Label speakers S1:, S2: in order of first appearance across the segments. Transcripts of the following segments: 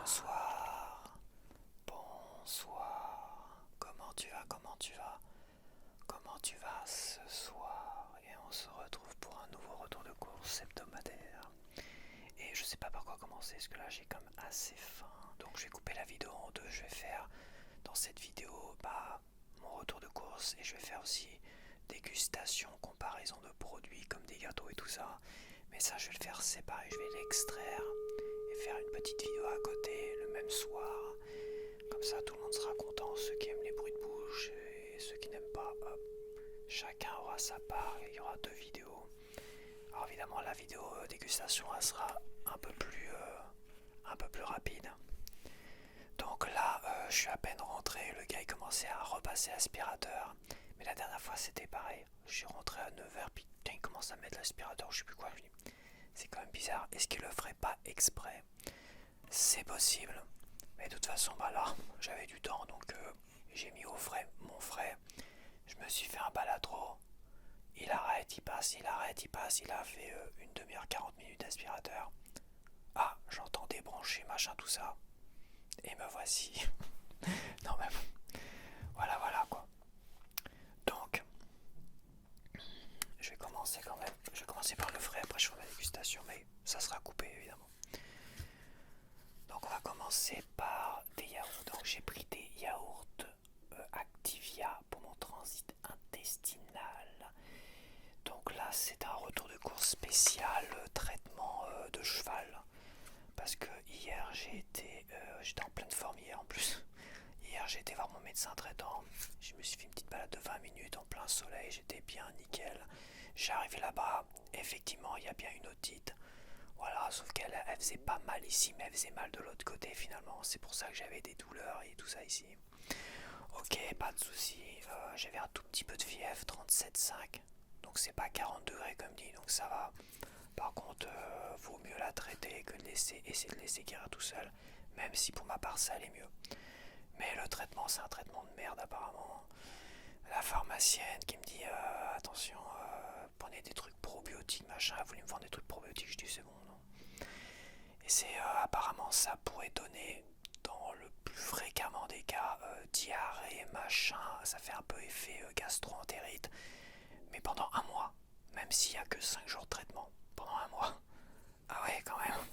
S1: Bonsoir, bonsoir. Comment tu vas ce soir? Et on se retrouve pour un nouveau retour de course hebdomadaire. Et je sais pas par quoi commencer, parce que là j'ai comme assez faim. Donc je vais couper la vidéo en deux. Je vais faire dans cette vidéo mon retour de course, et je vais faire aussi dégustation, comparaison de produits comme des gâteaux et tout ça. Mais ça je vais le faire séparé, je vais l'extraire et faire une petite vidéo à côté le même soir. Comme ça tout le monde sera content, ceux qui aiment les bruits de bouche et ceux qui n'aiment pas, hop, chacun aura sa part et il y aura deux vidéos. Alors évidemment la vidéo dégustation elle sera un peu plus rapide. Donc là je suis à peine rentré, le gars il commençait à repasser l'aspirateur. Mais la dernière fois c'était pareil, je suis rentré à 9h, puis il commence à mettre l'aspirateur, je sais plus quoi, je dis c'est quand même bizarre, est-ce qu'il le ferait pas exprès? C'est possible, mais de toute façon là j'avais du temps, donc j'ai mis au frais mon frais, je me suis fait un baladro, il arrête, il passe, il a fait une demi-heure, 40 minutes d'aspirateur. Ah, j'entends débrancher, machin, tout ça, et me voici. Non mais voilà quoi. Donc je vais commencer quand même, je vais commencer par le frais, après je ferai ma dégustation, mais ça sera coupé évidemment. Donc on va commencer par des yaourts. Donc j'ai pris des yaourts Activia pour mon transit intestinal. Donc là c'est un retour de course spécial traitement de cheval. Parce que hier j'étais en pleine forme hier en plus. Hier j'ai été voir mon médecin traitant. Je me suis fait une petite balade de 20 minutes en plein soleil, j'étais bien nickel. J'ai arrivé là-bas, effectivement il y a bien une otite. Voilà, sauf qu'elle faisait pas mal ici, mais elle faisait mal de l'autre côté finalement. C'est pour ça que j'avais des douleurs et tout ça ici. Ok, pas de souci. J'avais un tout petit peu de fièvre, 37,5. Donc c'est pas 40 degrés comme dit, donc ça va. Par contre, vaut mieux la traiter que de essayer de laisser guérir tout seul. Même si pour ma part ça allait mieux. Mais le traitement, c'est un traitement de merde apparemment. La pharmacienne qui me dit attention, prenez des trucs probiotiques, machin. Elle voulait me vendre des trucs probiotiques, je dis c'est bon, non. Et c'est apparemment ça pourrait donner, dans le plus fréquemment des cas, diarrhée, machin. Ça fait un peu effet gastro-entérite. Mais pendant un mois, même s'il n'y a que 5 jours de traitement, pendant un mois. Ah ouais, quand même.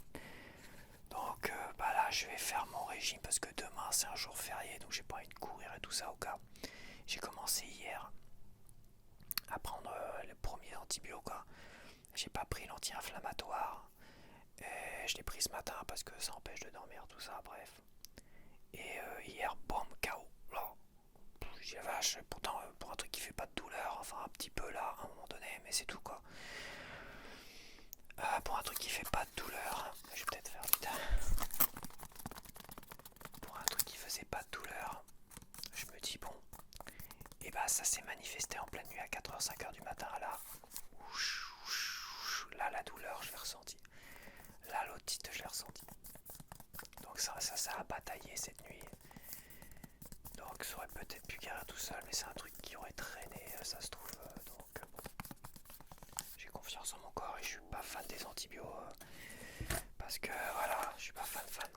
S1: Donc là, je vais faire mon régime parce que demain c'est un jour férié, donc j'ai pas envie de courir et tout ça au cas. J'ai commencé hier à prendre les premiers antibiotiques, quoi. J'ai pas pris l'anti-inflammatoire. Et je l'ai pris ce matin parce que ça empêche de dormir, tout ça, bref. Et hier, boum, KO. Là, j'ai la vache, pourtant pour un truc qui fait pas de douleur, enfin un petit peu là à un moment donné, mais c'est tout quoi. Pour un truc qui fait pas de douleur, je vais peut-être faire vite. Pour un truc qui faisait pas de douleur, je me dis bon, et ça s'est manifesté en pleine nuit à 4h, 5h du matin là. Là la douleur je l'ai ressentie. Là l'otite je l'ai ressentie. Donc ça a bataillé cette nuit. Donc ça aurait peut-être pu guérir tout seul, mais c'est un truc qui aurait traîné, ça se trouve. Donc bon. J'ai confiance en mon corps et je suis pas fan des antibiotiques. Parce que voilà, je suis pas fan.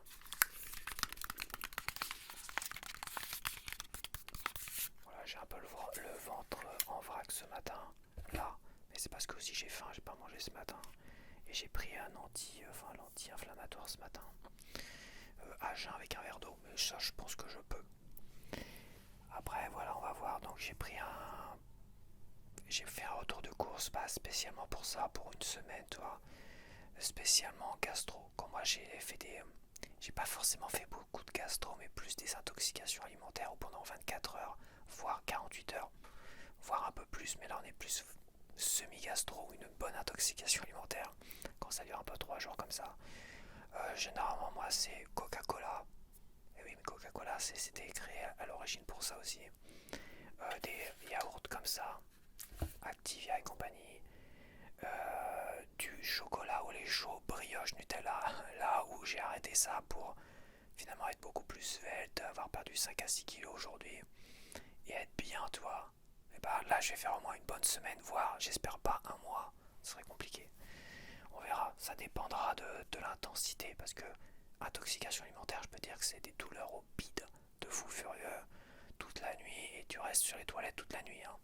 S1: Voilà, j'ai un peu le ventre en vrac ce matin, là. Mais c'est parce que aussi j'ai faim, j'ai pas mangé ce matin. Et j'ai pris un l'anti-inflammatoire ce matin. À jeun avec un verre d'eau, mais ça je pense que je peux. Après voilà, on va voir. Donc j'ai fait un retour de course, spécialement pour ça, pour une semaine, toi. Spécialement gastro. Quand moi j'ai pas forcément fait beaucoup de gastro, mais plus des intoxications alimentaires où pendant 24 heures, voire 48 heures, voire un peu plus, mais là on est plus semi-gastro ou une bonne intoxication alimentaire, quand ça dure un peu 3 jours comme ça. Généralement moi c'est Coca-Cola. Et oui, mais Coca-Cola c'était créé à l'origine pour ça aussi. Des yaourts comme ça, Activia et compagnie. Du chocolat au lait chaud, brioche, Nutella, là où j'ai arrêté ça pour finalement être beaucoup plus svelte, avoir perdu 5 à 6 kilos aujourd'hui et être bien, toi. Et bah là je vais faire au moins une bonne semaine, voire j'espère pas un mois, ce serait compliqué. On verra, ça dépendra de l'intensité, parce que intoxication alimentaire, je peux dire que c'est des douleurs au bide, de fou furieux, toute la nuit, et tu restes sur les toilettes toute la nuit. Hein.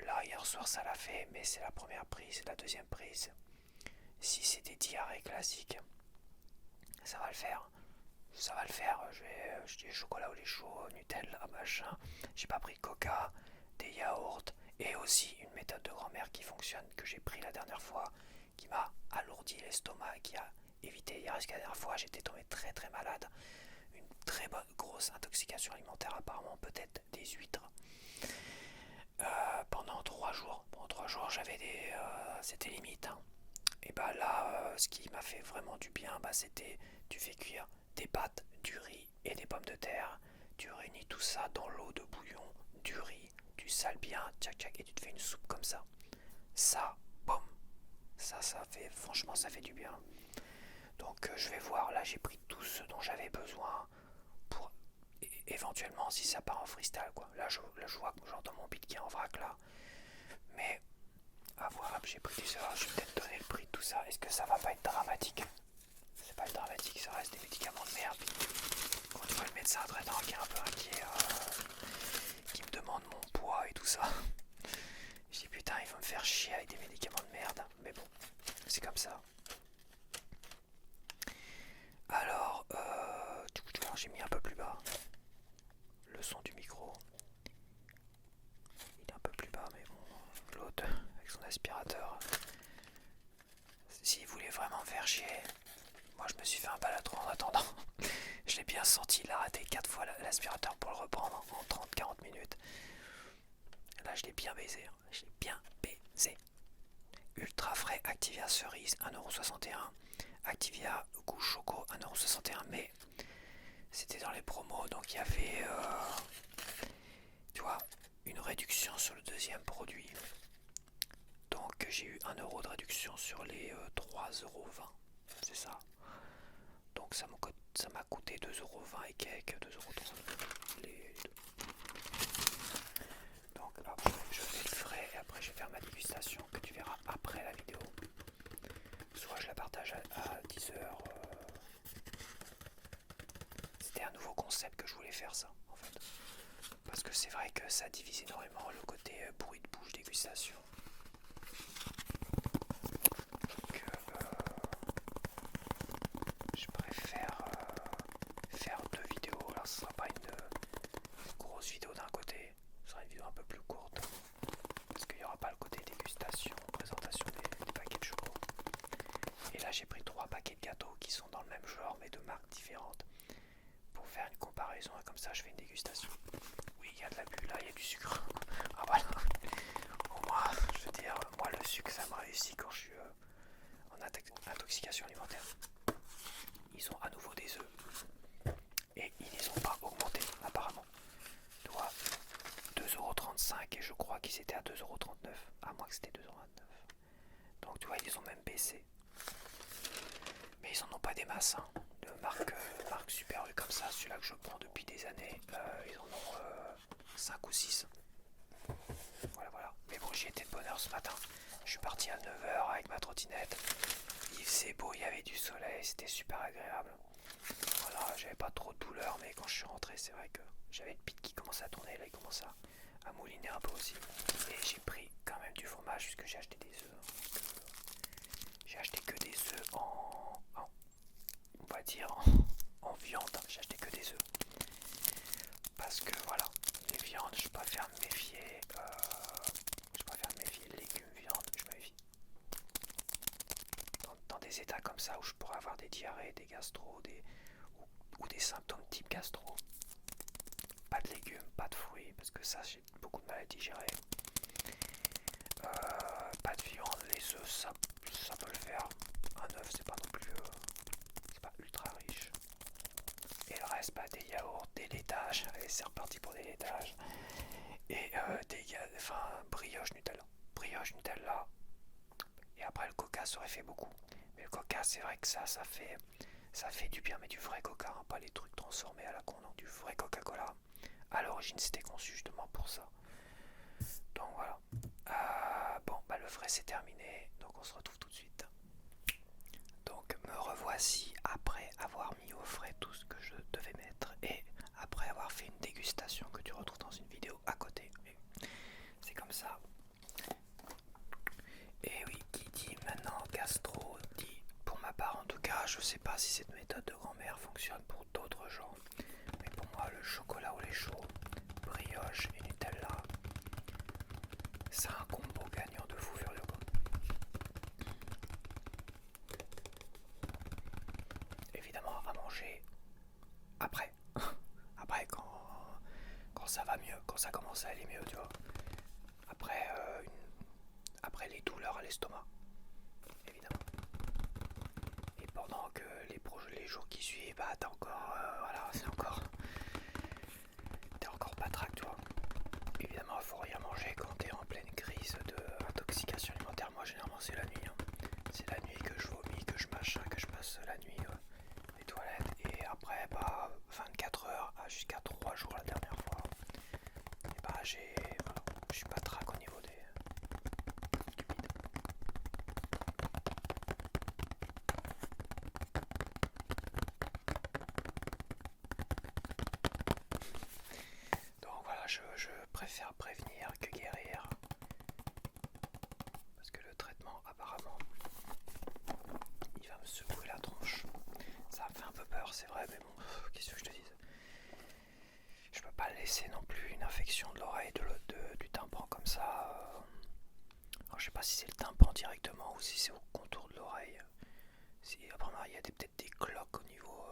S1: Là, hier soir, ça l'a fait, mais c'est la première prise, la deuxième prise. Si c'est des diarrhées classiques, ça va le faire. Ça va le faire, j'ai des chocolats au lait chaud, Nutella, machin. J'ai pas pris de coca, des yaourts, et aussi une méthode de grand-mère qui fonctionne, que j'ai pris la dernière fois, qui m'a alourdi l'estomac, qui a évité, il reste que la dernière fois, j'étais tombé très très malade. Une très bonne, grosse intoxication alimentaire, apparemment peut-être des huîtres. Pendant 3 jours. Pendant 3 jours, j'avais des. C'était limite. Hein. Et bah là, ce qui m'a fait vraiment du bien, bah, c'était tu fais cuire des pâtes, du riz et des pommes de terre. Tu réunis tout ça dans l'eau de bouillon, du riz, tu sales bien, tchac tchac, et tu te fais une soupe comme ça. Ça, boum. Ça fait, franchement, ça fait du bien. Donc je vais voir, là j'ai pris tout ce dont j'avais besoin pour éventuellement si ça part en freestyle quoi. Là je vois que j'entends mon beat qui est en vrac là. Mais à voir, j'ai pris des heures, je vais peut-être donner le prix de tout ça. Est-ce que ça va pas être dramatique? C'est pas dramatique, ça reste des médicaments de merde. Quand tu vois le médecin traitant qui est un peu inquiet, qui me demande mon poids et tout ça. Je dis putain, il va me faire chier avec des médicaments de merde. Mais bon, c'est comme ça. Alors, j'ai mis un peu plus bas le son du micro. Il est un peu plus bas, mais bon, l'autre avec son aspirateur. S'il voulait vraiment me faire chier, moi je me suis fait un baladron en attendant. Je l'ai bien senti, il a raté 4 fois l'aspirateur pour le reprendre en 30-40 minutes. Là je l'ai bien baisé, hein. Je l'ai bien baisé. Ultra frais Activia cerise 1,61€. Activia goût choco 1,61€, mais c'était dans les promos, donc il y avait tu vois, une réduction sur le deuxième produit. Donc j'ai eu 1€ de réduction sur les 3,20€, c'est ça. Donc ça m'a coûté 2,20€ et quelques, 2,30€ les deux. Donc après je fais le frais et après je vais faire ma dégustation que tu verras après la vidéo. Soit je la partage à 10h. C'était un nouveau concept que je voulais faire ça en fait. Parce que c'est vrai que ça divise énormément le côté bruit de bouche dégustation. Donc je préfère faire 2 vidéos. Alors ce sera pas une grosse vidéo d'un côté, ce sera une vidéo un peu plus courte. Parce qu'il n'y aura pas le côté dégustation, présentation des paquets de choco. Et là j'ai pris 3 paquets de gâteaux qui sont dans le même genre mais de marques différentes. Pour faire une comparaison et comme ça je fais une dégustation. Oui, il y a de l'abus là, il y a du sucre. Ah voilà. Au moins, je veux dire, moi le sucre ça me réussit quand je suis en intoxication alimentaire. Ils ont à nouveau des œufs. Et ils les ont pas augmentés apparemment. Tu vois, 2,35€ et je crois qu'ils étaient à 2,39€. À moins que c'était 2,29€. Donc tu vois, ils les ont même baissé. Mais ils en ont pas des masses. Hein. De marque Super U comme ça, celui-là que je prends depuis des années, ils en ont 5 ou 6. Voilà. Mais bon, j'y étais de bonne heure ce matin. Je suis parti à 9h avec ma trottinette. Il faisait beau, il y avait du soleil, c'était super agréable. Voilà, j'avais pas trop de douleur, mais quand je suis rentré, c'est vrai que j'avais le pit qui commençait à tourner, là il commence à mouliner un peu aussi. Et j'ai pris quand même du fromage puisque j'ai acheté des œufs. J'ai acheté que des œufs on va dire en viande, j'ai acheté que des œufs. Parce que voilà, les viandes, je préfère me méfier. Légumes, viande, je me méfie. Dans des états comme ça où je pourrais avoir des diarrhées, des gastro, ou des symptômes type gastro. Pas de légumes, pas de fruits, parce que ça j'ai beaucoup de mal à digérer. Pas de viande, les œufs, ça peut le faire. Un œuf c'est pas non plus, c'est pas ultra riche. Et le reste, des yaourts, des laitages, allez c'est reparti pour des laitages. Et brioche Nutella. Brioche Nutella. Et après le coca ça aurait fait beaucoup. Mais le coca c'est vrai que ça fait du bien, mais du vrai coca, hein, pas les trucs transformés à la con, non, du vrai Coca-Cola. À l'origine c'était conçu justement pour ça. le frais c'est terminé, donc on se retrouve tout de suite. Donc me revoici après avoir mis au frais tout ce que je devais mettre et après avoir fait une dégustation que tu retrouves dans une vidéo à côté. C'est comme ça. Et oui, qui dit maintenant gastro dit, pour ma part en tout cas, je sais pas si cette méthode de grand-mère fonctionne pour d'autres gens, mais pour moi le chocolat au lait chaud, brioche et Nutella, c'est un combo gagnant de fou furieux quoi. Évidemment à manger après, après quand ça va mieux, quand ça commence à aller mieux, tu vois. Après, après les douleurs à l'estomac, évidemment. Et pendant que les jours qui suivent, bah t'as encore, voilà, t'es encore patraque, tu vois. Évidemment, il faut rien manger quand t'es en pleine crise d'intoxication alimentaire. Moi, généralement, c'est la nuit. Hein. C'est la nuit que je vomis, que je machin, que je passe la nuit les toilettes. Et après, bah, 24 heures jusqu'à 3 jours la dernière fois. Et bah, voilà, je suis patraque au niveau des lipides. Donc voilà, je préfère prévenir que guérir. Parce que le traitement, apparemment, il va me secouer la tronche. Ça me fait un peu peur, c'est vrai, mais bon, qu'est-ce que je te dise. Je peux pas laisser non plus une infection de l'oreille, du tympan comme ça. Alors, je sais pas si c'est le tympan directement ou si c'est au contour de l'oreille. Apparemment, il y a peut-être des cloques au niveau.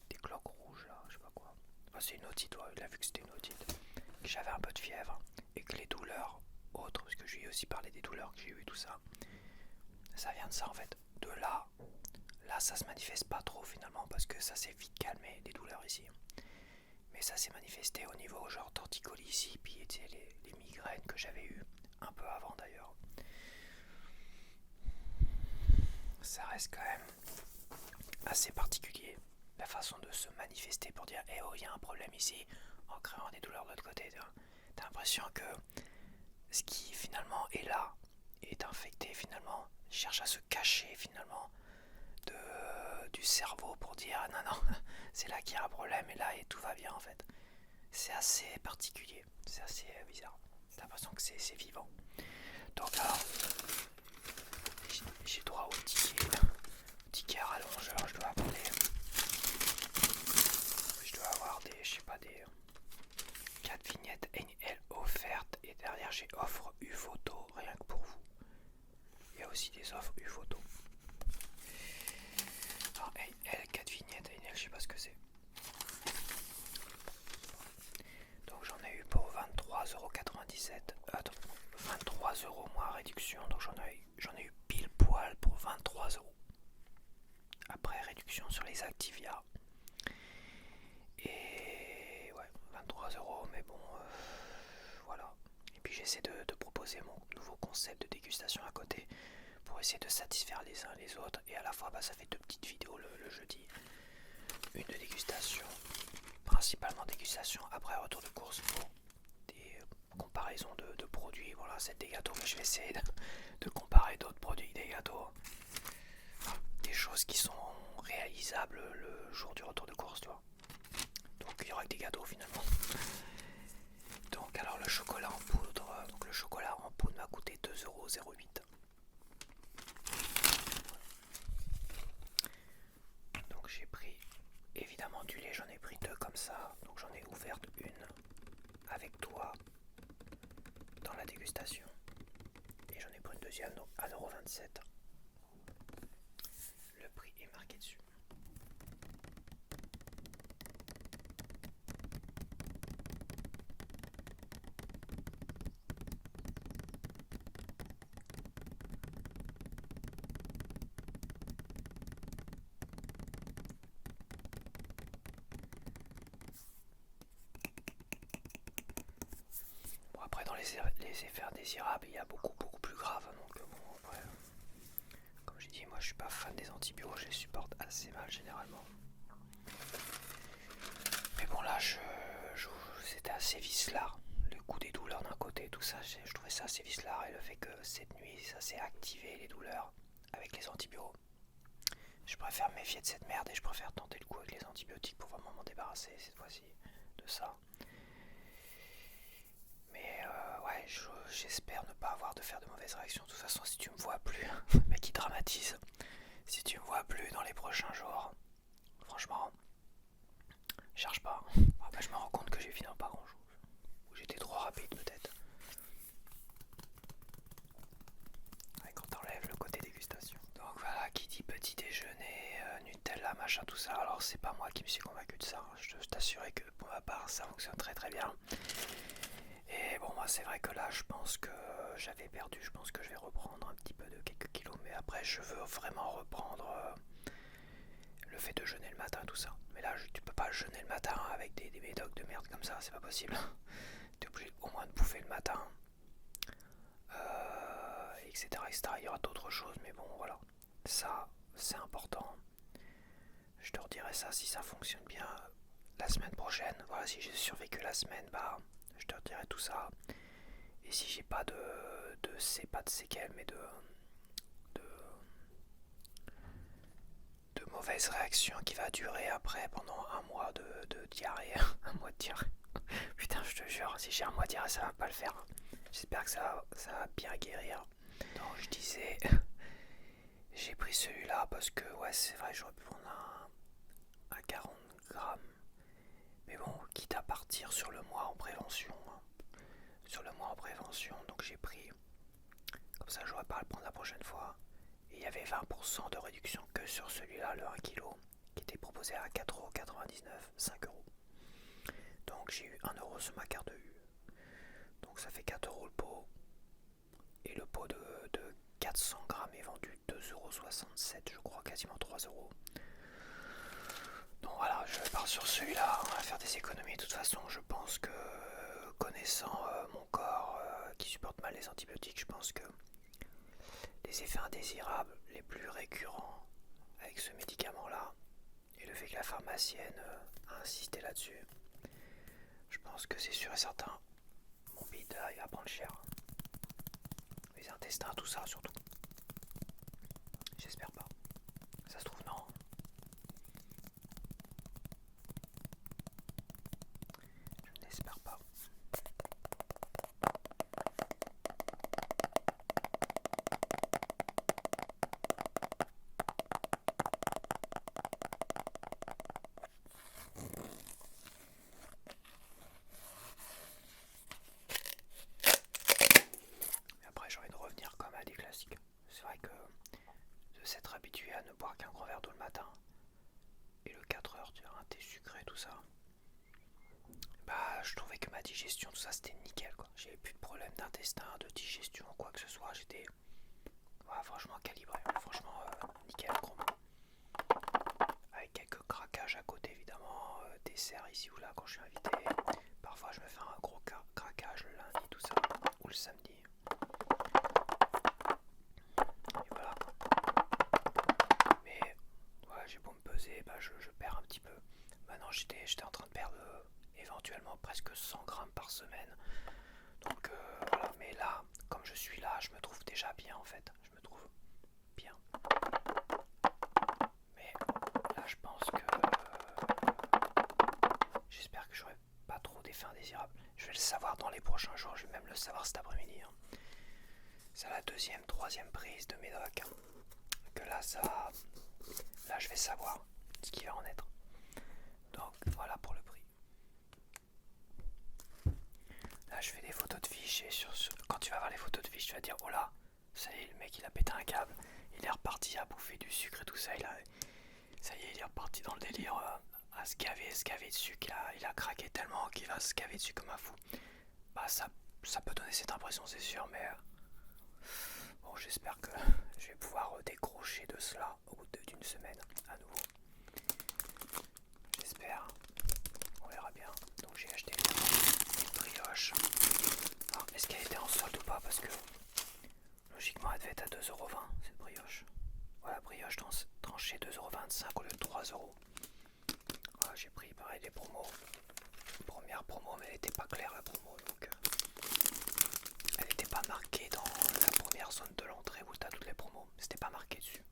S1: Des cloques rouges là, je sais pas quoi. Enfin, c'est une otite, il a vu que c'était une otite. Que j'avais un peu de fièvre et que les douleurs autres, parce que je lui ai aussi parlé des douleurs que j'ai eues et tout ça. Ça vient de ça en fait. De là, ça se manifeste pas trop finalement parce que ça s'est vite calmé les douleurs ici. Mais ça s'est manifesté au niveau genre torticolis ici, puis les migraines que j'avais eues un peu avant d'ailleurs. Ça reste quand même assez particulier la façon de se manifester pour dire eh oh il y a un problème ici en créant des douleurs de l'autre côté. T'as l'impression que ce qui finalement est là est infecté finalement, cherche à se cacher finalement du cerveau pour dire non non c'est là qu'il y a un problème et là et tout va bien en fait. C'est assez particulier, c'est assez bizarre. T'as l'impression que c'est vivant. Donc là j'ai droit au ticket à rallongeur, je dois avoir des je sais pas des 4 vignettes NL offertes et derrière j'ai offre U-Photo rien que pour vous. Il y a aussi des offres U-Photo. Alors NL 4 vignettes NL je sais pas ce que c'est. Donc j'en ai eu pour 23,97€. Attends, 23€ moins réduction. Donc j'en ai eu pile poil pour 23€. Après réduction sur les Activia. Et ouais, 23€, mais bon, voilà. Et puis j'essaie de proposer mon nouveau concept de dégustation à côté pour essayer de satisfaire les uns les autres. Et à la fois, bah, ça fait 2 petites vidéos le jeudi. Une de dégustation, principalement dégustation après retour de course pour des comparaisons de produits. Voilà, c'est des gâteaux, mais je vais essayer de comparer d'autres produits, des gâteaux. Des choses qui sont réalisables le jour du retour de course, tu vois. Donc il y aura que des gâteaux finalement. Donc alors le chocolat en poudre, donc le chocolat en poudre m'a coûté 2,08€. Donc j'ai pris évidemment du lait, j'en ai pris 2 comme ça. Donc j'en ai ouvert une avec toi dans la dégustation. Et j'en ai pris une deuxième à 1,27€. Le prix est marqué dessus. Bon après dans les effets indésirables il y a beaucoup plus grave. Donc bon après, comme j'ai dit moi je suis pas fan des antibiotiques, je les supporte assez mal généralement. Mais bon là c'était assez vicelard. Le coup des douleurs d'un côté, tout ça, je trouvais ça assez vicelard. Et le fait que cette nuit, ça s'est activé, les douleurs, avec les antibiotiques. Je préfère me méfier de cette merde et je préfère tenter le coup avec les antibiotiques pour vraiment m'en débarrasser cette fois-ci de ça. Mais ouais, j'espère ne pas avoir de faire de mauvaises réactions. De toute façon, si tu me vois plus, le mec il dramatise. Si tu me vois plus dans les prochains jours, franchement, cherche pas. Après, je me rends compte que j'ai finalement pas grand chose. Ou j'étais trop rapide peut-être. Ouais, quand t'enlèves le côté dégustation. Donc voilà, qui dit petit déjeuner, Nutella, machin, tout ça. Alors c'est pas moi qui me suis convaincu de ça. Je t'assurer que pour ma part, ça fonctionne très très bien. Et bon, moi c'est vrai que là, je pense que j'avais perdu. Je pense que je vais reprendre un petit peu de quelques kilos. Mais après, je veux vraiment reprendre le fait de jeûner le matin, tout ça. Mais là, tu peux pas jeûner le matin avec des médocs de merde comme ça, c'est pas possible. T'es obligé au moins de bouffer le matin, etc., etc. Il y aura d'autres choses, mais bon, voilà. Ça, c'est important. Je te redirai ça si ça fonctionne bien la semaine prochaine. Voilà, si j'ai survécu la semaine, bah, je te redirai tout ça. Et si j'ai pas pas de séquelles, mais de mauvaise réaction qui va durer après pendant un mois de diarrhée. Un mois de diarrhée. Putain, je te jure, si j'ai un mois de diarrhée, ça va pas le faire. J'espère que ça va bien guérir. Donc, je disais, j'ai pris celui-là parce que, ouais, c'est vrai, j'aurais pu prendre un 40 grammes. Mais bon, quitte à partir sur le mois en prévention. Sur le mois en prévention, donc j'ai pris. Comme ça, j'aurais pas à le prendre la prochaine fois. Et il y avait 20% de réduction que sur celui-là, le 1 kg, qui était proposé à 4,99€, 5€. Donc j'ai eu 1€ sur ma carte de U. Donc ça fait 4€ le pot. Et le pot de 400 grammes est vendu 2,67€, je crois, quasiment 3€. Donc voilà, je pars sur celui-là, on va faire des économies. De toute façon, je pense que connaissant mon corps qui supporte mal les antibiotiques, je pense que les effets indésirables les plus récurrents avec ce médicament-là, et le fait que la pharmacienne a insisté là-dessus, je pense que c'est sûr et certain, mon bide il va prendre cher. Les intestins, tout ça surtout. J'espère pas. Ça se trouve non. Je n'espère pas. Après j'ai envie de revenir comme à des classiques. C'est vrai que de s'être habitué à ne boire qu'un gros verre d'eau le matin et le 4 heures, tu vois, un thé sucré, tout ça, bah je trouvais que ma digestion, tout ça c'était nickel quoi. J'avais plus de problème d'intestin, de digestion, quoi que ce soit, j'étais franchement calibré, franchement nickel, gros mot. Avec quelques craquages à côté évidemment, dessert ici ou là quand je suis invité. Parfois je me fais un gros craquage le lundi, tout ça, ou le samedi. Et voilà. Mais ouais, j'ai beau me peser, bah, je perds un petit peu. Maintenant j'étais en train de perdre éventuellement presque 100 grammes par semaine. Donc voilà, mais là, comme je suis là, je me trouve déjà bien en fait. Je me trouve bien. Mais là je pense que j'espère que j'aurai pas trop d'effets indésirables. Je vais le savoir dans les prochains jours, je vais même le savoir cet après-midi. Hein. C'est la deuxième, troisième prise de médoc. Hein. Que là je vais savoir ce qui va en être. Donc voilà pour le prix. Là je fais des photos de fiches et quand tu vas voir les photos de fiches tu vas dire oh là, ça y est le mec il a pété un câble, il est reparti à bouffer du sucre et tout ça, ça y est il est reparti dans le délire à se gaver dessus, il a craqué tellement qu'il va se gaver dessus comme un fou. Bah ça peut donner cette impression c'est sûr, mais bon j'espère que je vais pouvoir décrocher de cela au bout d'une semaine à nouveau. J'espère, on verra bien. Donc j'ai acheté une brioche. Alors est-ce qu'elle était en solde ou pas, parce que logiquement elle devait être à 2,20€ cette brioche. Voilà, brioche tranchée 2,25€ au lieu de 3€. Voilà, j'ai pris pareil des promos. Première promo mais elle était pas claire la promo donc Elle n'était pas marquée dans la première zone de l'entrée où tu as toutes les promos. C'était pas marqué dessus.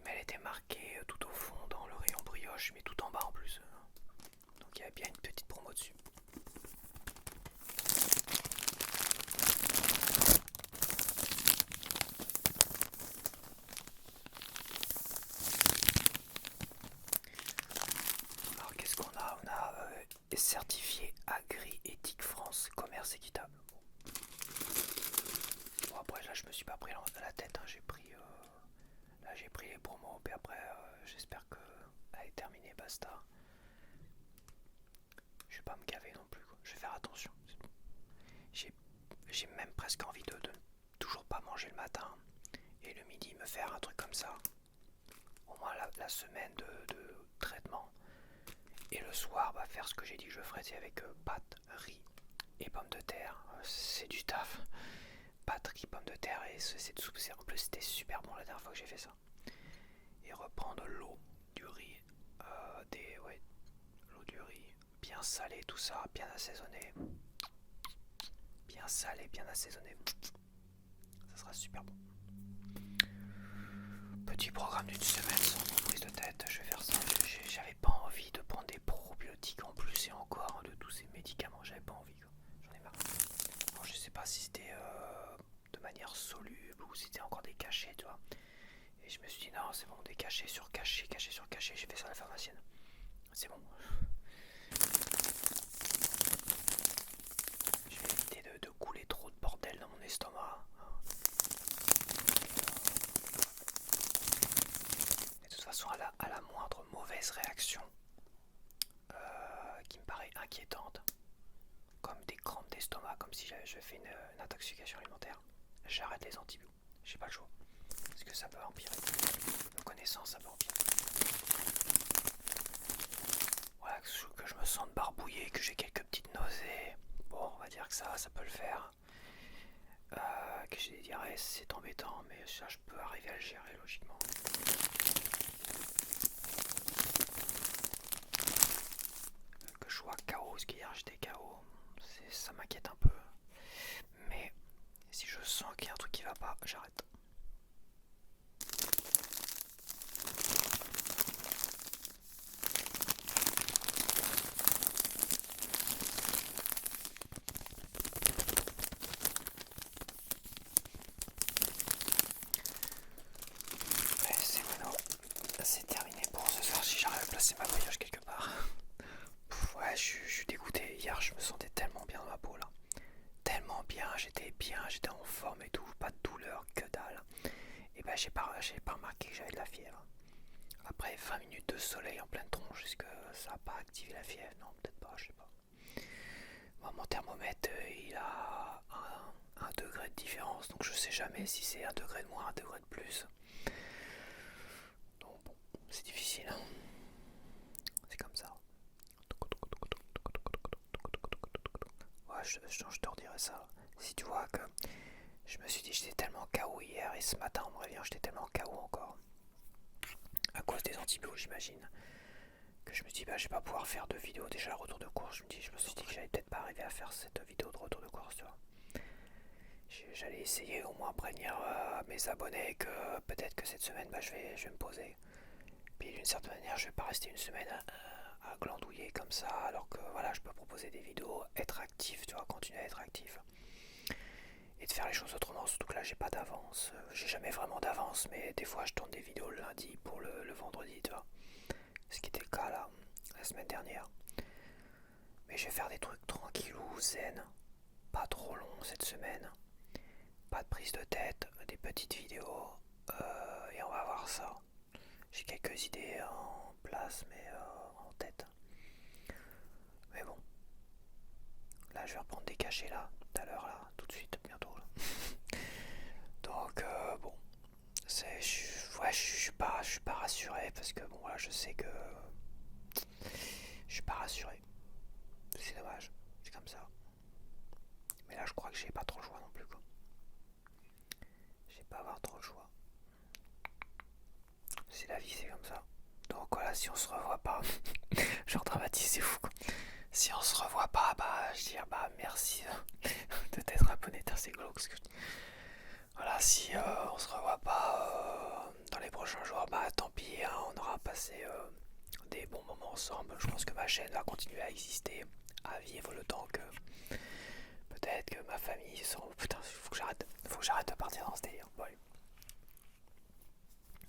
S1: Mais elle était marquée tout au fond dans le rayon brioche, mais tout en bas en plus. Donc il y avait bien une petite promo dessus. Alors qu'est-ce qu'on a? On a certifié Agri Éthique France, commerce équitable. Bon après là je me suis pas pris la tête, hein. Là j'ai pris les promos, puis après j'espère que elle est terminée, basta. Je vais pas me gaver non plus, quoi. Je vais faire attention. J'ai même presque envie de toujours pas manger le matin et le midi me faire un truc comme ça. Au moins la semaine de traitement. Et le soir, bah, faire ce que j'ai dit que je ferais, c'est avec pâtes, riz et pommes de terre. C'est du taf. Pâtes, riz, pommes de terre et cette soupe. En plus, c'était super bon la dernière fois que j'ai fait ça. Et reprendre l'eau du riz, l'eau du riz, bien salé, tout ça, bien assaisonné. Bien salé, bien assaisonné. Ça sera super bon. Petit programme d'une semaine sans prise de tête, je vais faire ça. J'avais pas envie de prendre des probiotiques en plus et encore de tous ces médicaments, j'avais pas envie, quoi. J'en ai marre. Alors, je sais pas si c'était de manière soluble ou si c'était encore des cachets, tu vois. Et je me suis dit non, c'est bon, des cachets sur cachets, cachets sur cachets, j'ai fait ça à la pharmacienne. C'est bon. Je vais éviter de couler trop de bordel dans mon estomac. Et de toute façon, à la moindre mauvaise réaction qui me paraît inquiétante, comme des crampes d'estomac, comme si je fais une intoxication alimentaire, j'arrête les antibiotiques. J'ai pas le choix. Parce que ça peut empirer. Nos connaissances, ça peut empirer. Voilà, que je me sente barbouillé, que j'ai quelques petites nausées. Bon, on va dire que ça peut le faire. Que j'ai des diarrhées, c'est embêtant, mais ça, je peux arriver à le gérer logiquement. Que je sois KO, parce qu'hier j'étais KO, ça m'inquiète un peu. Mais si je sens qu'il y a un truc qui va pas, j'arrête. Mais c'est bueno, c'est terminé pour ce soir. Si j'arrive à placer ma brioche quelque part. Ouais, je suis dégoûté. Hier, je me sentais tellement bien dans ma peau là. Tellement bien, j'étais en forme et tout, pas de douleur, que dalle. Et ben j'ai pas remarqué que j'avais de la fièvre. Après 20 minutes de soleil en pleine tronche, est-ce que ça a pas activé la fièvre? Non, peut-être pas, je sais pas. Moi, mon thermomètre, il a un degré de différence, donc je sais jamais si c'est un degré de moins, un degré de plus. Donc bon, c'est difficile, hein. C'est comme ça. Ouais, je te redirai ça. Si tu vois que je me suis dit j'étais tellement KO hier et ce matin on me revient j'étais tellement KO encore. À cause des antibiotiques j'imagine. Que je me suis dit bah je vais pas pouvoir faire de vidéo déjà retour de course. Je me suis dit que j'allais peut-être pas arriver à faire cette vidéo de retour de course, tu vois. J'allais essayer au moins prévenir mes abonnés que peut-être que cette semaine bah, je vais me poser. Puis d'une certaine manière je vais pas rester une semaine à glandouiller comme ça alors que voilà je peux proposer des vidéos, être actif, tu vois, continuer à être actif. Et de faire les choses autrement, surtout que là j'ai pas d'avance, j'ai jamais vraiment d'avance, mais des fois je tourne des vidéos le lundi pour le vendredi, tu vois. Ce qui était le cas là, la semaine dernière. Mais je vais faire des trucs tranquillou, zen, pas trop long cette semaine, pas de prise de tête, des petites vidéos, et on va voir ça. J'ai quelques idées en place, mais en tête. Mais bon, là je vais reprendre des cachets là, tout à l'heure là, tout de suite, bientôt là. Donc bon, je suis pas rassuré parce que bon voilà, je sais que je suis pas rassuré. C'est dommage, c'est comme ça. Mais là je crois que j'ai pas trop le choix non plus, quoi. Je vais pas avoir trop le choix. C'est la vie, c'est comme ça. Donc voilà, si on se revoit pas, genre dramatique, c'est fou, quoi. Si on se revoit pas, bah je dis merci de t'être abonné, c'est glauque. Voilà, si on se revoit pas dans les prochains jours, bah tant pis, hein, on aura passé des bons moments ensemble. Je pense que ma chaîne va continuer à exister, à vivre le temps que peut-être que ma famille sont. Putain, faut que j'arrête de partir dans ce délire. Bon, allez.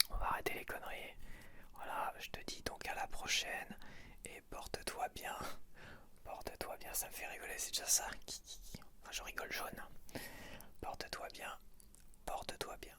S1: On va arrêter les conneries. Voilà, je te dis donc à la prochaine et porte-toi bien. Porte-toi bien, ça me fait rigoler, c'est déjà ça. Enfin, je rigole jaune. Porte-toi bien, porte-toi bien.